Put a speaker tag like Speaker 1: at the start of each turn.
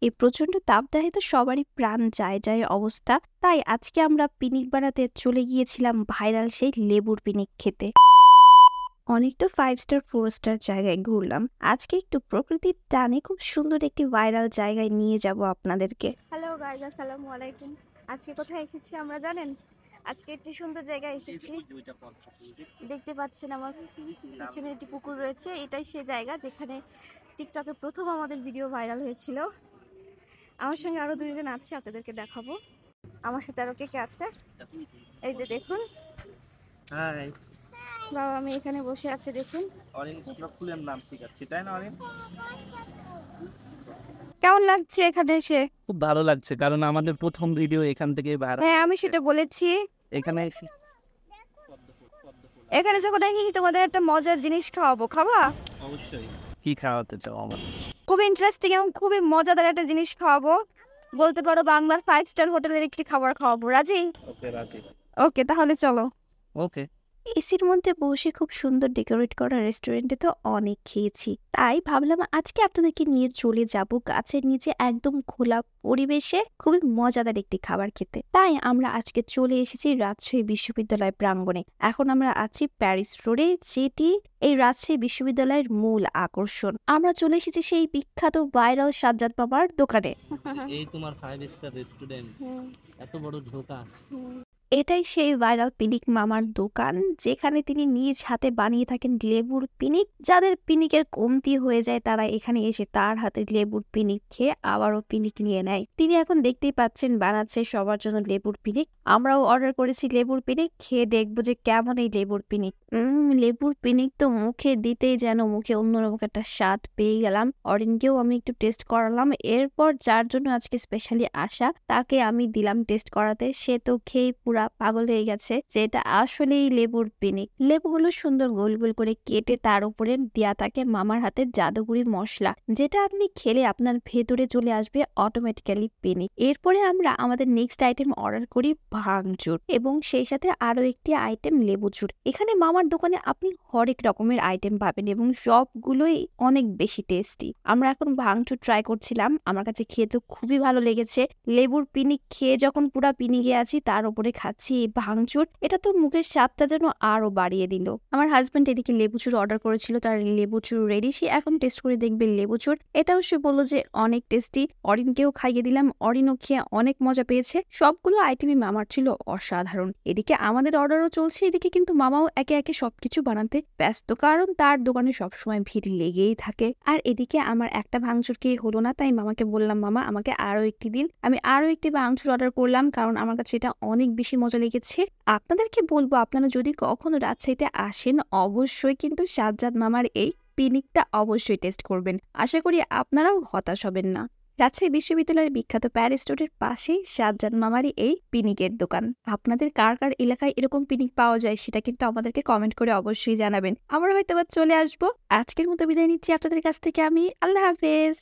Speaker 1: এই প্রচন্ড তাপদাহে তো সবারই প্রাণ যায় যায় অবস্থা। তাই আজকে আমরা পিকনিক বানাতে চলে গিয়েছিলাম ভাইরাল সেই লেবুর পিকনিক খেতে। অনেক তো 5 স্টার 4 স্টার জায়গায় ঘুরলাম, আজকে একটু প্রকৃতির টানে খুব সুন্দর একটি ভাইরাল জায়গায় নিয়ে যাব আপনাদেরকে।
Speaker 2: হ্যালো গাইজ, আসসালামু আলাইকুম। আজকে কোথায় এসেছি আমরা জানেন? আজকে একটি সুন্দর জায়গায় এসেছি। দেখতে পাচ্ছেন আমার পিছনে একটি পুকুর রয়েছে, এটাই সেই জায়গা যেখানে টিকটকে প্রথম আমাদের ভিডিও ভাইরাল হয়েছিল। আমার সঙ্গে আরো দুইজন আছে, আপনাদেরকে দেখাবো। আমার সাথে আরো কে কে আছে এই যে দেখুন।
Speaker 3: হাই।
Speaker 2: বাবা আমি এখানে বসে আছে দেখুন।
Speaker 3: ফুলের নাম ঠিক আছে তাই না?
Speaker 2: কেমন লাগছে এখানে এসে?
Speaker 3: খুব ভালো লাগছে কারণ আমাদের প্রথম ভিডিও এখান থেকে ভাইরাল।
Speaker 2: হ্যাঁ আমি সেটা বলেছি।
Speaker 3: এখানে
Speaker 2: এখানে যখন এসেছি তোমাদের একটা মজার জিনিস খাওয়াবো, খাবা?
Speaker 3: অবশ্যই। কি খাওয়াতে চাও আমাদের?
Speaker 2: খুব ইন্টারেস্টিং এবং খুবই মজাদার একটা জিনিস খাওয়াবো। বলতে পারো বাংলার 5 স্টার হোটেলের একটি খাবার খাওয়াবো। রাজি?
Speaker 3: ওকে রাজি।
Speaker 2: ওকে তাহলে চলো।
Speaker 3: ওকে।
Speaker 1: এসির মধ্যে বসে খুব সুন্দর ডেকোরেট করা রেস্টুরেন্টে তো অনেক খেয়েছি, তাই ভাবলাম আজকে আপনাদেরকে নিয়ে চলে যাব গাছের নিচে একদম খোলা পরিবেশে খুবই মজাদার একটি খাবার খেতে। তাই আমরা আজকে চলে এসেছি রাজশাহী বিশ্ববিদ্যালয় প্রাঙ্গণে। এখন আমরা আছি প্যারিস রোডে, যেটি এই রাজশাহী বিশ্ববিদ্যালয়ের মূল আকর্ষণ। আমরা চলে এসেছি সেই বিখ্যাত ভাইরাল সাজ্জাদ মামার দোকানে।
Speaker 3: এই তোমার 5 স্টার রেস্টুরেন্ট, এত বড় ঢোকা।
Speaker 1: এটাই সেই ভাইরাল পিনিক মামার দোকান, যেখানে তিনি নিজ হাতে বানিয়ে থাকেন লেবুর পিনিক। যাদের পিনিকের কমতি হয়ে যায় তারা এখানে এসে তার হাতে লেবুর পিনিক খেয়ে আবারও পিনিক নিয়ে নেয়। তিনি এখন দেখতেই পাচ্ছেন বানাচ্ছে সবার জন্য লেবুর পিনিক। আমরাও অর্ডার করেছি লেবুর পিনিক, খেয়ে দেখবো যে কেমন এই লেবুর পিনিক। লেবুর পিনিক তো মুখে দিতেই যেন মুখে অন্যরকম একটা স্বাদ পেয়ে গেলাম। অরিনকেও আমি একটু টেস্ট করালাম, এরপর যার জন্য আজকে স্পেশালি আসা তাকে আমি দিলাম টেস্ট করাতে। সে তো খেয়ে পুরা পাগল হয়ে গেছে যে এটা আসলেই লেবুর পিনিক। লেবুগুলো সুন্দর গোল গোল করে কেটে তার উপরে দেয়া থাকে মামার হাতের জাদুগুরি মশলা, যেটা আপনি খেলে আপনার ভেতরে চলে আসবে অটোমেটিক্যালি পিনিক। এরপরে আমরা আমাদের নেক্সট আইটেম অর্ডার করি ভাঙচুর এবং সেই সাথে আরো একটি আইটেম লেবুচুর। এখানে মামার দোকানে আপনি হরেক রকমের আইটেম পাবেন এবং সবগুলোই অনেক বেশি টেস্টি। আমরা এখন ভাঙচুর ট্রাই করছিলাম, আমার কাছে খেয়ে তো খুবই ভালো লেগেছে। লেবুর পিনিক খেয়ে যখন পুরা পিনিকে আছি তার উপরে খাচ্ছি এই ভাঙচুর, এটা তো মুখের স্বাদটা যেন আরো বাড়িয়ে দিল। আমার হাজবেন্ড এদিকে লেবুচুর অর্ডার করেছিল, তার লেবুচুর রেডি, সে এখন টেস্ট করে দেখবে লেবুচুর। এটাও সে বললো যে অনেক টেস্টি। অরিনকেও খাইয়ে দিলাম, অরিনও খেয়ে অনেক মজা পেয়েছে। সবগুলো আইটেমই মামার ছিল অসাধারণ। এদিকে আমাদের অর্ডারও চলছে, এদিকে কিন্তু মামাও একে একে সবকিছু বানাতে ব্যস্ত, কারণ তার দোকানে সবসময় ভিড় লেগেই থাকে। আর এদিকে আমার একটা ভাঙচুর খেয়ে হলো না, তাই মামাকে বললাম মামা আমাকে আরো একটি দিন। আমি আরো একটি ভাঙচুর অর্ডার করলাম, কারণ আমার কাছে এটা অনেক বেশি মজা লেগেছে। আপনাদেরকে বলবো আপনারা যদি কখনো রাজশাহীতে আসেন অবশ্যই কিন্তু সাজ্জাদ মামার এই পিনিকটা অবশ্যই টেস্ট করবেন। আশা করি আপনারাও হতাশ হবেন না। রাজশাহী বিশ্ববিদ্যালয়ের বিখ্যাত প্যারিস রোডের পাশেই সাজ্জাদ মামারই এই পিনিকের দোকান। আপনাদের কার কার এলাকায় এরকম পিনিক পাওয়া যায় সেটা কিন্তু আমাদেরকে কমেন্ট করে অবশ্যই জানাবেন। আমরা হয়তো চলে আসবো। আজকের মতো বিদায় নিচ্ছি আপনাদের কাছ থেকে আমি। আল্লাহ হাফেজ।